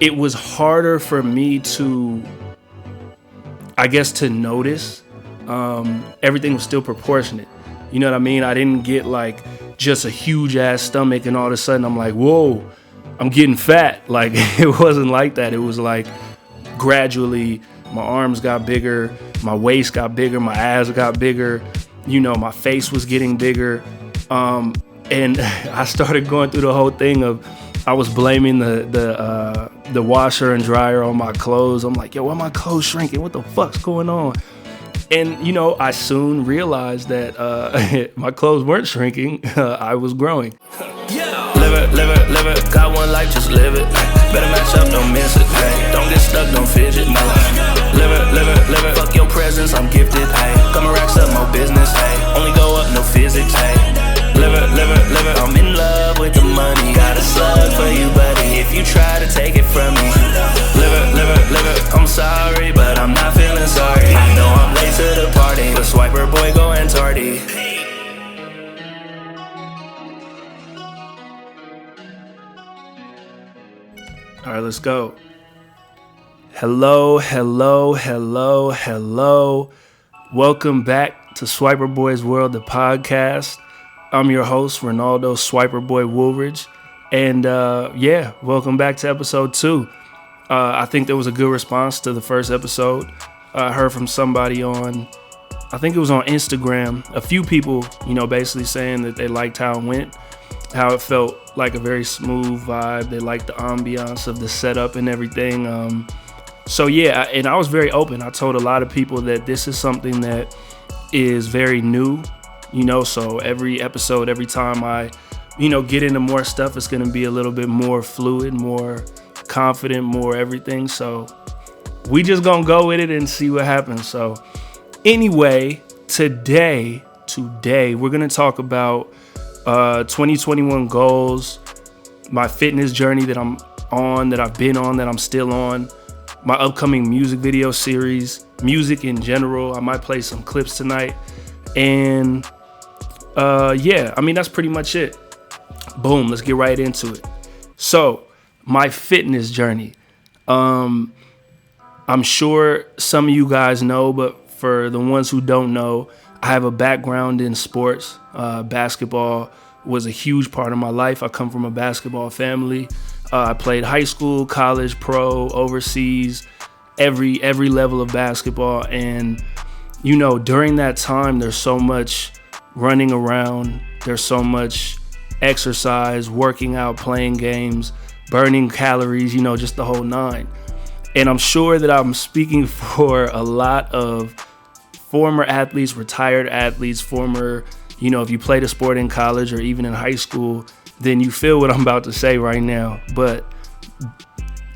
it was harder for me to, I guess, to notice. Everything was still proportionate. You know what I mean? I didn't get like just a huge ass stomach and all of a sudden I'm like, whoa, I'm getting fat. Like it wasn't like that. It was like gradually my arms got bigger, my waist got bigger, my abs got bigger, my face was getting bigger. And I started going through the whole thing of I was blaming the washer and dryer on my clothes. I'm like, yo, why my clothes shrinking? What the fuck's going on? And, I soon realized that my clothes weren't shrinking. I was growing. Yeah. Live it. Got one life, just live it. Better match up, don't miss it. Hey. Don't get stuck, don't fidget. No. Live it. Fuck your presence, I'm gifted. Hey. Come and racks up, more business. Hey. Only go up, no physics. Hey. Live it. I'm in love with the money. Got a slug for you, buddy. If you try to take it from me. Live it. I'm sorry, but I'm not feeling sorry. I know I'm late to the party. The swiper boy going tardy. All right, let's go. Hello. Welcome back to Swiperboy'S World, the podcast. I'm your host, Renaldo, Swiperboy Woolridge. And welcome back to episode 2. I think there was a good response to the first episode. I heard from somebody on, I think it was on Instagram, a few people, basically saying that they liked how it went, how it felt like a very smooth vibe. They liked the ambiance of the setup and everything. And I was very open. I told a lot of people that this is something that is very new, so every episode, every time I, get into more stuff, it's going to be a little bit more fluid, more confident, more everything. So we just going to go with it and see what happens. So anyway, today, we're going to talk about 2021 goals, my fitness journey that I'm on, that I've been on, that I'm still on, my upcoming music video series, music in general. I might play some clips tonight. And that's pretty much it. Boom, let's get right into it. So, my fitness journey. I'm sure some of you guys know, but for the ones who don't know, I have a background in sports. Basketball was a huge part of my life. I come from a basketball family. I played high school, college, pro, overseas, every level of basketball. And, during that time, there's so much running around. There's so much exercise, working out, playing games, burning calories, just the whole nine. And I'm sure that I'm speaking for a lot of former athletes, retired athletes, former, if you played a sport in college or even in high school, then you feel what I'm about to say right now. But,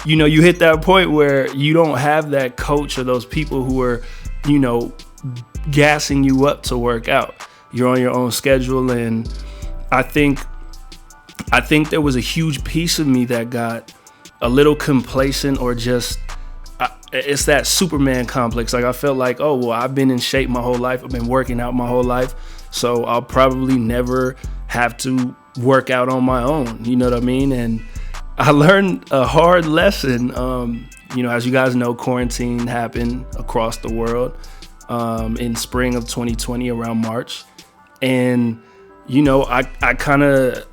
you hit that point where you don't have that coach or those people who are, gassing you up to work out. You're on your own schedule. And I think there was a huge piece of me that got a little complacent or just, it's that Superman complex. Like I felt like, oh, well, I've been in shape my whole life. I've been working out my whole life. So I'll probably never have to work out on my own. You know what I mean? And I learned a hard lesson. As you guys know, quarantine happened across the world in spring of 2020 around March. And, I kind of,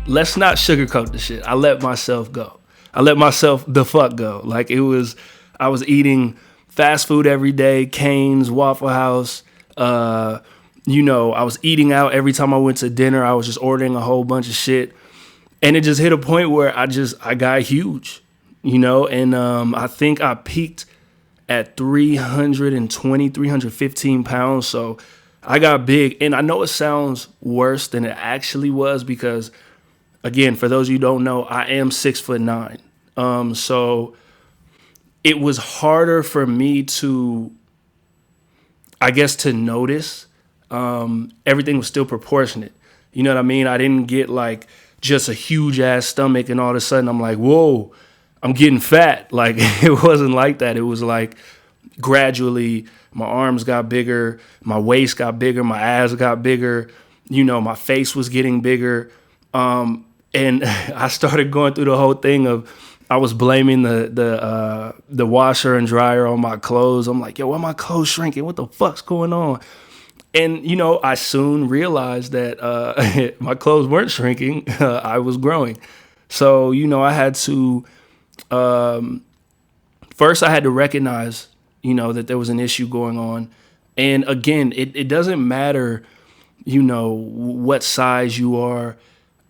let's not sugarcoat the shit. I let myself go. I let myself the fuck go. Like I was eating fast food every day, Cane's, Waffle House. I was eating out every time I went to dinner. I was just ordering a whole bunch of shit. And it just hit a point where I got huge, and I think I peaked at 315 pounds. So I got big. And I know it sounds worse than it actually was because, again, for those of you who don't know, I am 6'9". So it was harder for me to, I guess, to notice. Everything was still proportionate. You know what I mean? I didn't get like just a huge ass stomach and all of a sudden I'm like, whoa, I'm getting fat. Like it wasn't like that. It was like gradually my arms got bigger, my waist got bigger, my abs got bigger, my face was getting bigger. And I started going through the whole thing of I was blaming the washer and dryer on my clothes. I'm like, yo, why my clothes shrinking? What the fuck's going on? And, I soon realized that my clothes weren't shrinking. I was growing. So, I had to, first I had to recognize, that there was an issue going on. And again, it doesn't matter, what size you are.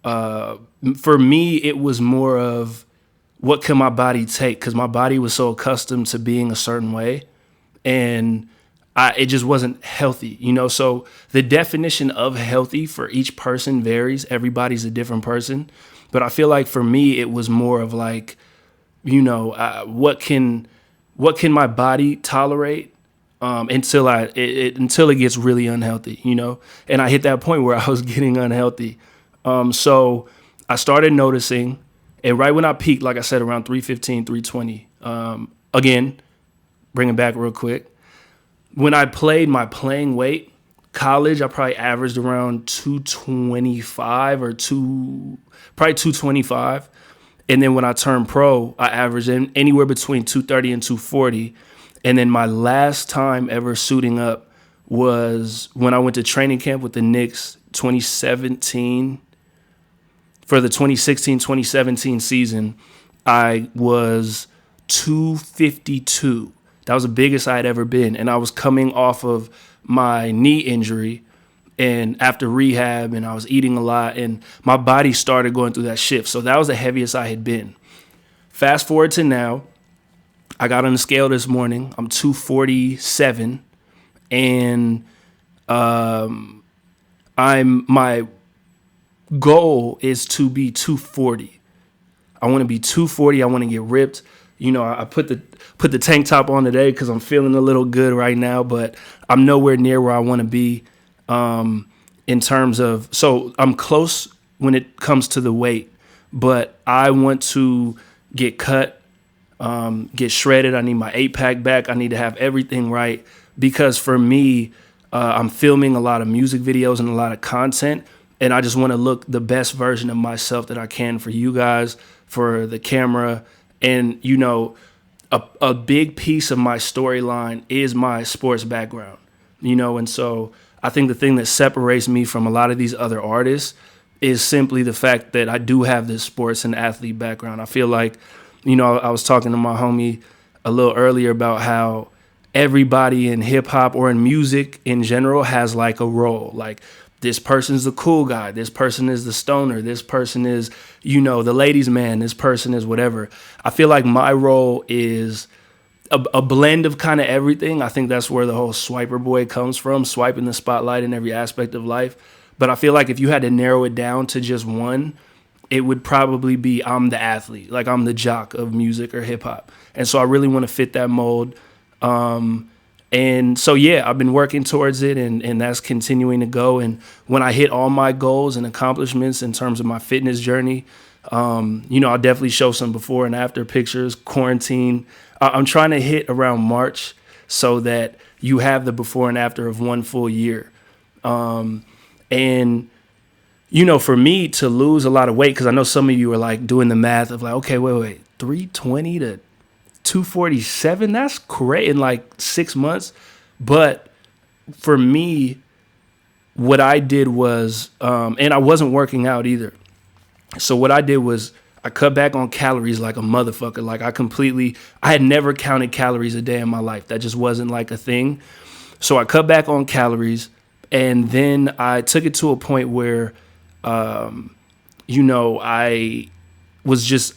For me, it was more of what can my body take? Because my body was so accustomed to being a certain way. And it just wasn't healthy, So the definition of healthy for each person varies. Everybody's a different person. But I feel like for me, it was more of like, what can my body tolerate until it gets really unhealthy, And I hit that point where I was getting unhealthy. So I started noticing, and right when I peaked, like I said, around 315, 320. Again, bring it back real quick. When I played my playing weight, college, I probably averaged around 225 or probably 225. And then when I turned pro, I averaged anywhere between 230 and 240. And then my last time ever suiting up was when I went to training camp with the Knicks 2017. For the 2016-2017 season, I was 252. That was the biggest I had ever been. And I was coming off of my knee injury and after rehab, and I was eating a lot, and my body started going through that shift. So that was the heaviest I had been. Fast forward to now, I got on the scale this morning. I'm 247, and my goal is to be 240. I want to be 240. I want to get ripped. I put the tank top on today because I'm feeling a little good right now, but I'm nowhere near where I want to be in terms of. So I'm close when it comes to the weight, but I want to get cut, get shredded. I need my 8-pack back. I need to have everything right because for me, I'm filming a lot of music videos and a lot of content. And I just want to look the best version of myself that I can for you guys, for the camera. And, a big piece of my storyline is my sports background, And so I think the thing that separates me from a lot of these other artists is simply the fact that I do have this sports and athlete background. I feel like, I was talking to my homie a little earlier about how everybody in hip hop or in music in general has like a role. Like, this person's the cool guy. This person is the stoner. This person is, the ladies' man. This person is whatever. I feel like my role is a blend of kind of everything. I think that's where the whole swiper boy comes from, swiping the spotlight in every aspect of life. But I feel like if you had to narrow it down to just one, it would probably be I'm the athlete. Like, I'm the jock of music or hip hop. And so I really want to fit that mold. And so, yeah, I've been working towards it, and that's continuing to go. And when I hit all my goals and accomplishments in terms of my fitness journey, I'll definitely show some before and after pictures, quarantine. I'm trying to hit around March so that you have the before and after of one full year. And, for me to lose a lot of weight, because I know some of you are like doing the math of like, okay, wait, 320 to 247, that's great in like 6 months. But for me, what I did was, and I wasn't working out either. So what I did was I cut back on calories like a motherfucker. Like I had never counted calories a day in my life. That just wasn't like a thing. So I cut back on calories, and then I took it to a point where, I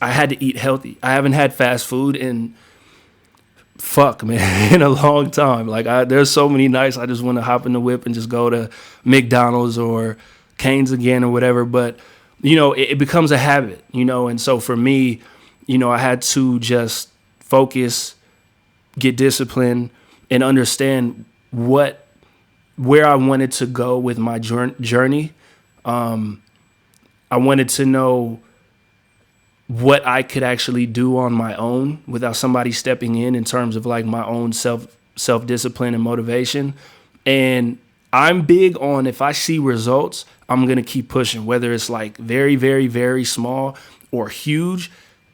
had to eat healthy. I haven't had fast food in a long time. Like, there's so many nights I just want to hop in the whip and just go to McDonald's or Cane's again or whatever. But, it becomes a habit, and so for me, I had to just focus, get disciplined, and understand where I wanted to go with my journey. I wanted to know what I could actually do on my own without somebody stepping in terms of like my own self-discipline and motivation. And I'm big on, if I see results, I'm going to keep pushing, whether it's like very, very, very small or huge.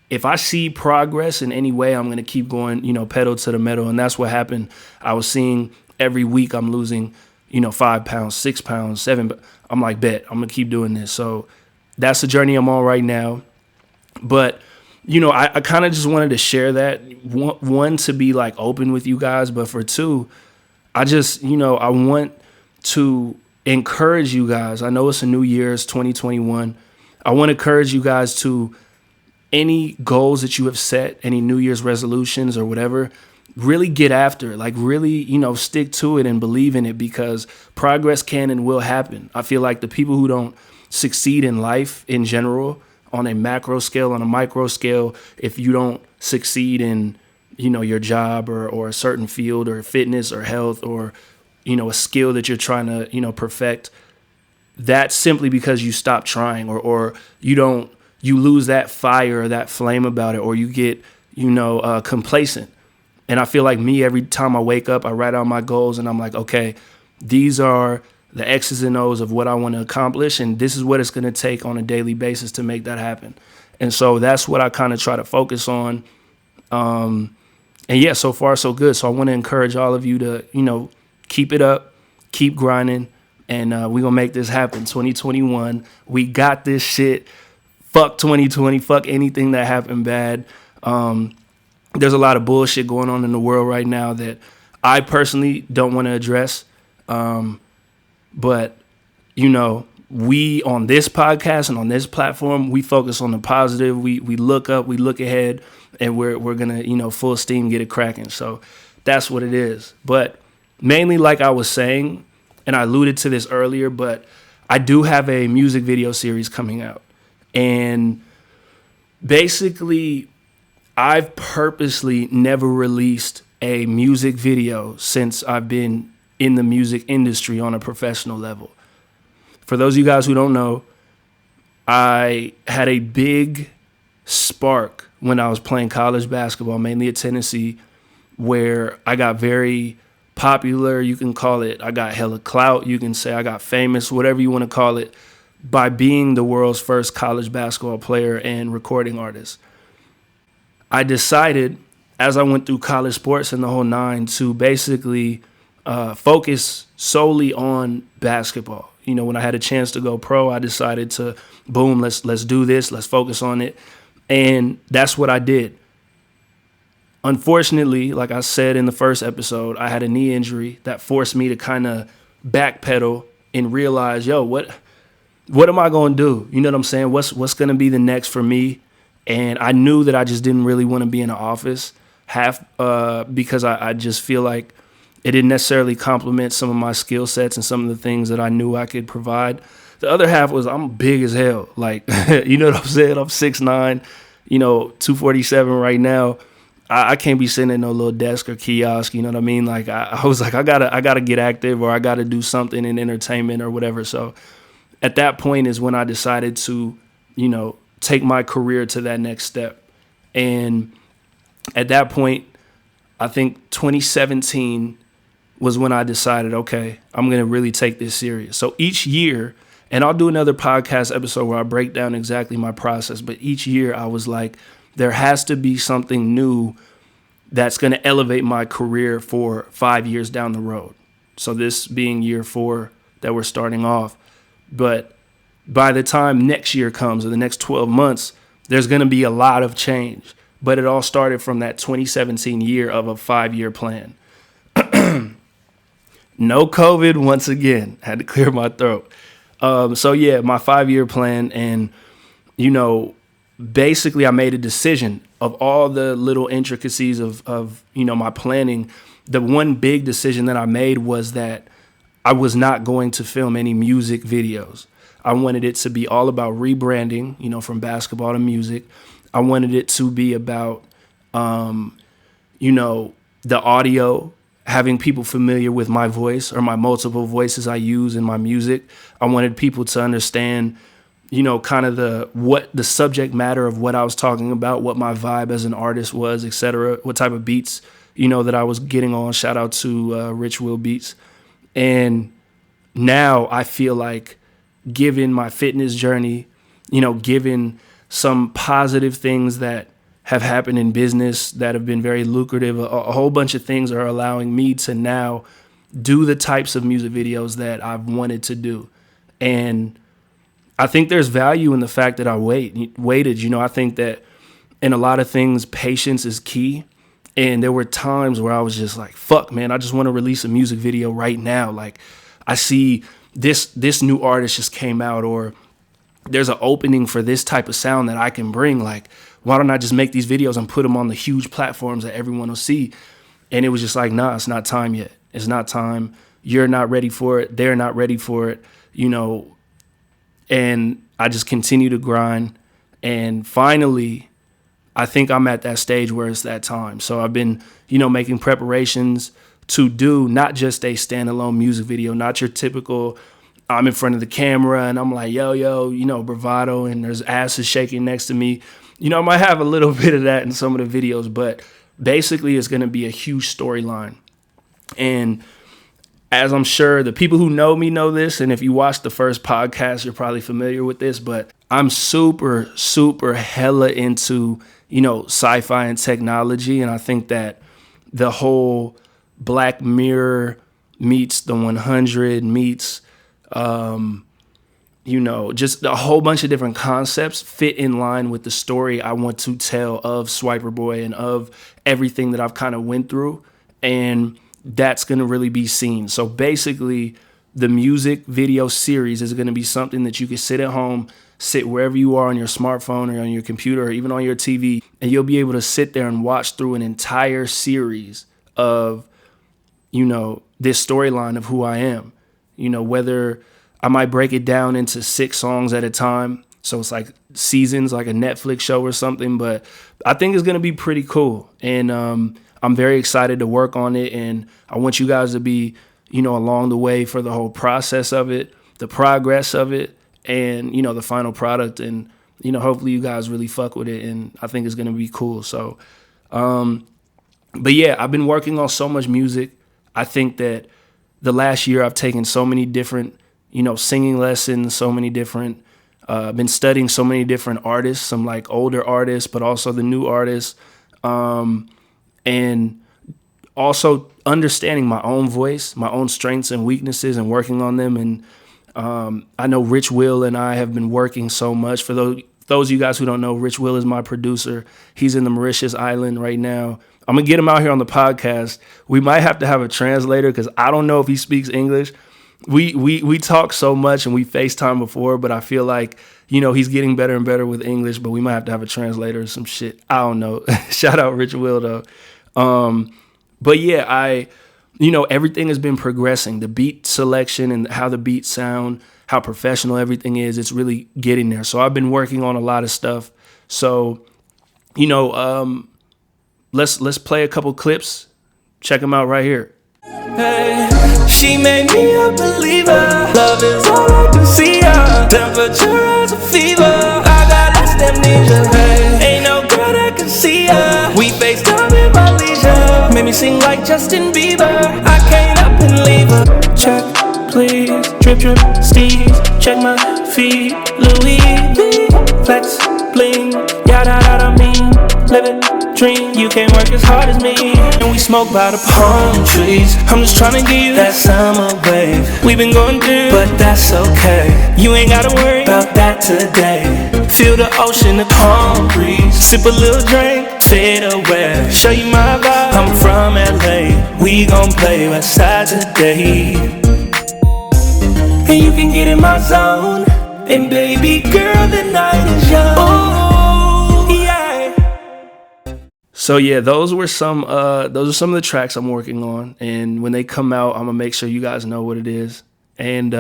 if I see progress in any way, I'm going to keep going, pedal to the metal. And that's what happened. I was seeing every week I'm losing, 5 pounds, 6 pounds, 7. But I'm like, bet, I'm going to keep doing this. So that's the journey I'm on right now. But, I kind of just wanted to share that. One, to be like open with you guys. But for two, I just, I want to encourage you guys. I know it's a new year, it's 2021. I want to encourage you guys to any goals that you have set, any New Year's resolutions or whatever, really get after it. Like really, stick to it and believe in it, because progress can and will happen. I feel like the people who don't succeed in life in general, on a macro scale, on a micro scale, if you don't succeed in, your job or a certain field or fitness or health or, a skill that you're trying to, perfect, that's simply because you stop trying or you lose that fire or that flame about it, or you get, complacent. And I feel like me, every time I wake up, I write out my goals and I'm like, okay, these are the X's and O's of what I want to accomplish. And this is what it's going to take on a daily basis to make that happen. And so that's what I kind of try to focus on. And yeah, so far, so good. So I want to encourage all of you to, keep it up, keep grinding, and we're going to make this happen. 2021, we got this shit. Fuck 2020, fuck anything that happened bad. There's a lot of bullshit going on in the world right now that I personally don't want to address. But, we on this podcast and on this platform, we focus on the positive. We look up, we look ahead, and we're going to, full steam get it cracking. So that's what it is. But mainly, like I was saying, and I alluded to this earlier, but I do have a music video series coming out. And basically, I've purposely never released a music video since I've been in the music industry on a professional level. For those of you guys who don't know, I had a big spark when I was playing college basketball, mainly at Tennessee, where I got very popular. You can call it, I got hella clout. You can say I got famous, whatever you want to call it, by being the world's first college basketball player and recording artist. I decided, as I went through college sports and the whole nine, to basically focus solely on basketball. When I had a chance to go pro, I decided to, boom, let's do this, let's focus on it. And that's what I did. Unfortunately, like I said in the first episode, I had a knee injury that forced me to kind of backpedal and realize, what am I going to do? You know what I'm saying? What's going to be the next for me? And I knew that I just didn't really want to be in the office, because I just feel like it didn't necessarily complement some of my skill sets and some of the things that I knew I could provide. The other half was I'm big as hell. Like, you know what I'm saying? I'm 6'9", 247 right now. I can't be sitting at no little desk or kiosk. You know what I mean? Like, I was like, I gotta get active, or I gotta do something in entertainment or whatever. So at that point is when I decided to, take my career to that next step. And at that point, I think 2017 was when I decided, okay, I'm going to really take this serious. So each year, and I'll do another podcast episode where I break down exactly my process, but each year I was like, there has to be something new that's going to elevate my career for 5 years down the road. So this being year 4 that we're starting off. But by the time next year comes, or the next 12 months, there's going to be a lot of change. But it all started from that 2017 year of a 5-year plan. No COVID once again. Had to clear my throat. So yeah, my 5-year plan. And, basically I made a decision of all the little intricacies of my planning. The one big decision that I made was that I was not going to film any music videos. I wanted it to be all about rebranding, from basketball to music. I wanted it to be about, the audio, having people familiar with my voice or my multiple voices I use in my music. I wanted people to understand, kind of what the subject matter of what I was talking about, what my vibe as an artist was, etc. What type of beats, that I was getting on. Shout out to Rich Will Beats. And now I feel like, given my fitness journey, given some positive things that have happened in business that have been very lucrative. A whole bunch of things are allowing me to now do the types of music videos that I've wanted to do. And I think there's value in the fact that I waited. You know, I think that in a lot of things, patience is key. And there were times where I was just like, fuck, man, I just want to release a music video right now. Like, I see this new artist just came out, or there's an opening for this type of sound that I can bring. Like, why don't I just make these videos and put them on the huge platforms that everyone will see? And it was just like, nah, it's not time yet. It's not time. You're not ready for it. They're not ready for it, you know. And I just continue to grind. And finally, I think I'm at that stage where it's that time. So I've been, you know, making preparations to do not just a standalone music video, not your typical, I'm in front of the camera and I'm like, yo, you know, bravado, and there's asses shaking next to me. You know, I might have a little bit of that in some of the videos, but basically it's going to be a huge storyline. And as I'm sure the people who know me know this, and if you watched the first podcast, you're probably familiar with this, but I'm super, super hella into, you know, sci-fi and technology. And I think that the whole Black Mirror meets The 100 meets, you know, just a whole bunch of different concepts fit in line with the story I want to tell of Swiper Boy and of everything that I've kind of went through. And that's going to really be seen. So basically, the music video series is going to be something that you can sit at home, sit wherever you are on your smartphone or on your computer or even on your TV, and you'll be able to sit there and watch through an entire series of, you know, this storyline of who I am. You know, whether I might break it down into 6 songs at a time. So it's like seasons, like a Netflix show or something. But I think it's going to be pretty cool. And I'm very excited to work on it. And I want you guys to be, you know, along the way for the whole process of it, the progress of it, and, you know, the final product. And, you know, hopefully you guys really fuck with it. And I think it's going to be cool. So, but yeah, I've been working on so much music. I think that the last year I've taken so many different, you know, singing lessons, so many different, been studying so many different artists, some like older artists, but also the new artists. And also understanding my own voice, my own strengths and weaknesses, and working on them. And I know Rich Will and I have been working so much. For those of you guys who don't know, Rich Will is my producer. He's in the Mauritius Island right now. I'm going to get him out here on the podcast. We might have to have a translator because I don't know if he speaks English. We talk so much and we FaceTime before, but I feel like, you know, he's getting better and better with English, but we might have to have a translator or some shit. I don't know. Shout out Rich Will, though. But yeah, you know, everything has been progressing. The beat selection and how the beats sound, how professional everything is, it's really getting there. So I've been working on a lot of stuff. So, you know, let's play a couple clips. Check them out right here. Hey, she made me a believer. Love is all I can see. Temperature as a fever. I got lost amnesia. Hey, ain't no girl that can see her. We FaceTime in my leisure. Made me sing like Justin Bieber. I can't up and leave her. Check, please. Drip, drip, steez. Check my feet. Louis V. Flex, bling. Yada, yada, mean. Live it, dream. You can't work as hard as me. And we smoke by the palm trees. I'm just trying to give you that summer wave. We've been going through, but that's okay. You ain't gotta worry about that today. Feel the ocean, the calm breeze. Sip a little drink, fade away. Show you my vibe. I'm from LA. We gon' play West Side today. And you can get in my zone. And baby girl, the night is young. Ooh, yeah. So yeah, those are some of the tracks I'm working on, and when they come out, I'm gonna make sure you guys know what it is. And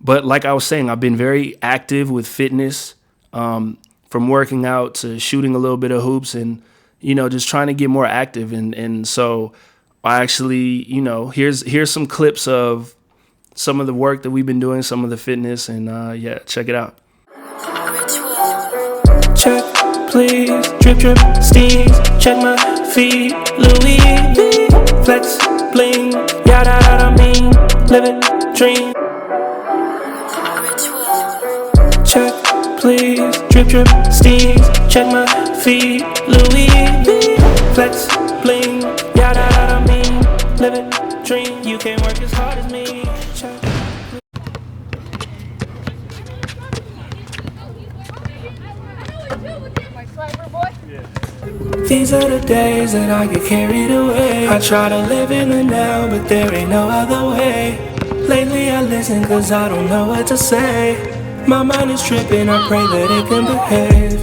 but like I was saying, I've been very active with fitness, from working out to shooting a little bit of hoops, and you know, just trying to get more active. And so I actually, you know, here's some clips of some of the work that we've been doing, some of the fitness, and yeah, check it out. Check, please. Drip, drip, steez. Check my feet. Louis V. Flex, bling. Yada, yada, mean. Live it, dream. Check, please. Drip, drip, steez. Check my feet, Louis V, flex, bling, yada yada mean, live it, dream, you can't work as hard as me. These are the days that I get carried away. I try to live in the now, but there ain't no other way. Lately I listen cause I don't know what to say. My mind is tripping, I pray that it can behave.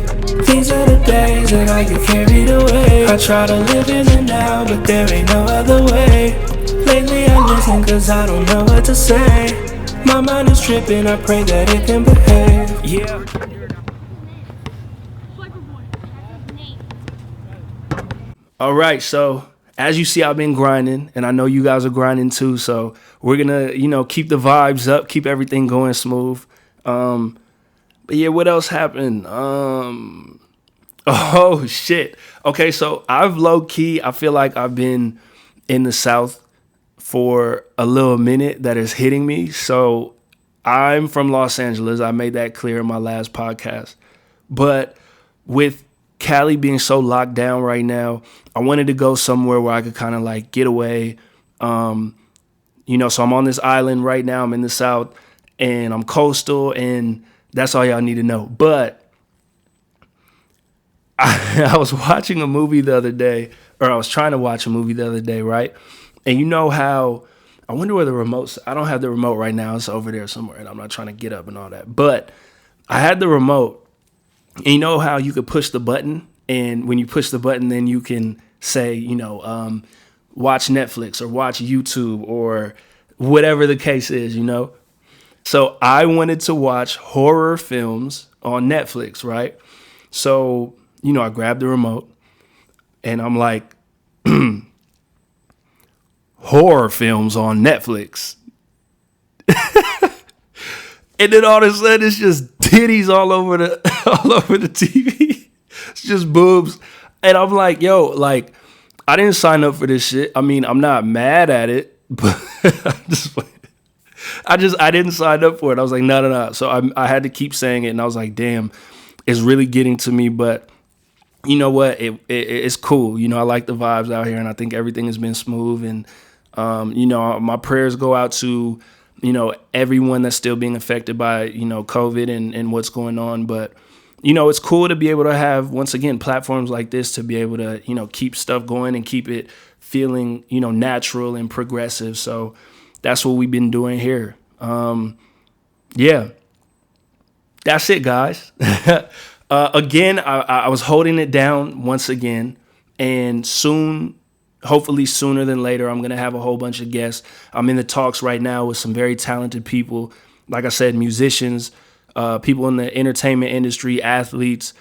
These are the days that I get carried away. I try to live in the now, but there ain't no other way. Lately I listen cause I don't know what to say. My mind is tripping, I pray that it can behave. Yeah. All right, so as you see, I've been grinding, and I know you guys are grinding too. So we're gonna, keep the vibes up, keep everything going smooth. But yeah, what else happened? Oh shit. Okay, so I've low key, I feel like I've been in the South for a little minute. That is hitting me. So I'm from Los Angeles. I made that clear in my last podcast. But with Cali being so locked down right now, I wanted to go somewhere where I could kind of like get away. So I'm on this island right now. I'm in the South and I'm coastal, and that's all y'all need to know. But I was watching a movie the other day, or I was trying to watch a movie the other day, right? And you know how, I wonder where the remote's, I don't have the remote right now. It's over there somewhere, and I'm not trying to get up and all that. But I had the remote. And you know how you could push the button, and when you push the button, then you can say, watch Netflix or watch YouTube or whatever the case is, So I wanted to watch horror films on Netflix, right? So, I grabbed the remote and I'm like, horror films on Netflix. And then all of a sudden, it's just titties all over the TV. It's just boobs, and I'm like, yo, I didn't sign up for this shit. I mean, I'm not mad at it, but I didn't sign up for it. I was like, no. So I had to keep saying it, and I was like, damn, it's really getting to me. But you know what? It's cool. I like the vibes out here, and I think everything has been smooth. And my prayers go out to everyone that's still being affected by, COVID and what's going on. But, it's cool to be able to have, once again, platforms like this to be able to, keep stuff going and keep it feeling, natural and progressive. So that's what we've been doing here. Yeah, that's it, guys. Again, I was holding it down once again, and soon, hopefully sooner than later, I'm going to have a whole bunch of guests. I'm in the talks right now with some very talented people. Like I said, musicians, people in the entertainment industry, athletes,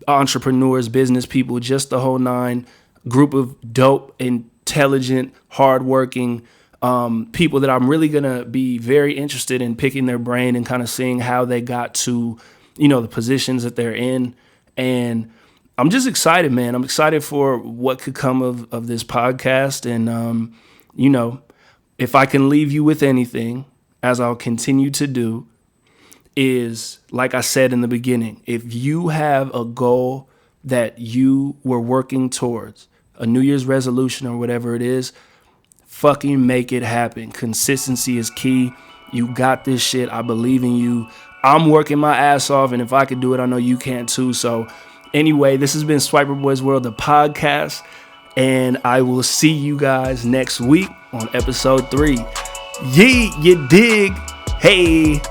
entrepreneurs, business people, just the whole nine. Group of dope, intelligent, hardworking people that I'm really going to be very interested in picking their brain and kind of seeing how they got to, the positions that they're in. And I'm just excited, man. I'm excited for what could come of this podcast. And, if I can leave you with anything, as I'll continue to do, is, like I said in the beginning, if you have a goal that you were working towards, a New Year's resolution or whatever it is, fucking make it happen. Consistency is key. You got this shit. I believe in you. I'm working my ass off, and if I could do it, I know you can too. So anyway, this has been Swiperboy'S World, the podcast, and I will see you guys next week on episode 3. Yee, you dig? Hey.